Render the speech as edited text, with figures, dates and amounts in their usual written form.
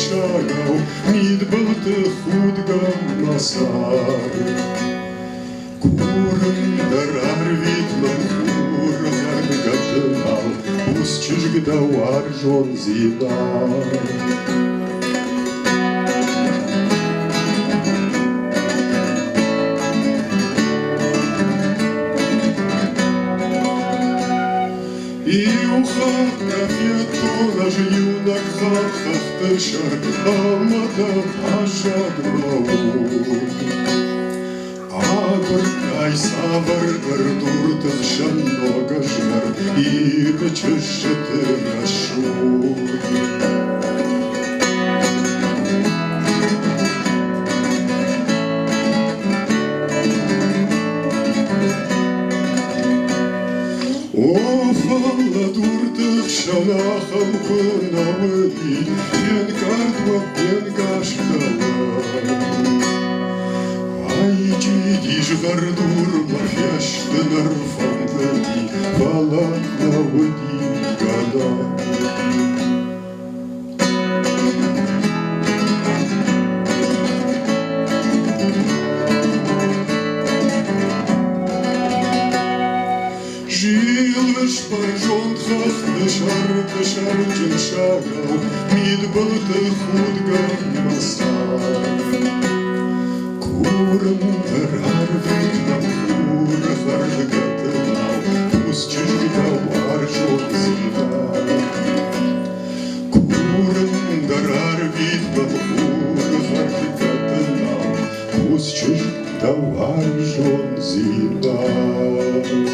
шагал, midbelte худгам масар. Курым дарар видном курган гаднал, пусчыжгда варжон зинар. И ухах кафету наш юнак хахтышар, амада пашадрау. Агуртай савардар туртых шанного жар, и качешеты нашу. Офалла дурдых шанахам кунавыли, ен картва ен кашкала. Айчи диш гардур мафяштынар фантали, валакна выди гада. Жилыш паржонтхах дышар джиншагал, midbelte худгам масар. Курым дарар видном кургар гаднал, пусчыжгда варжон зинар. Курым дарар видном кургар гаднал, пусчыжгда варжон зинар.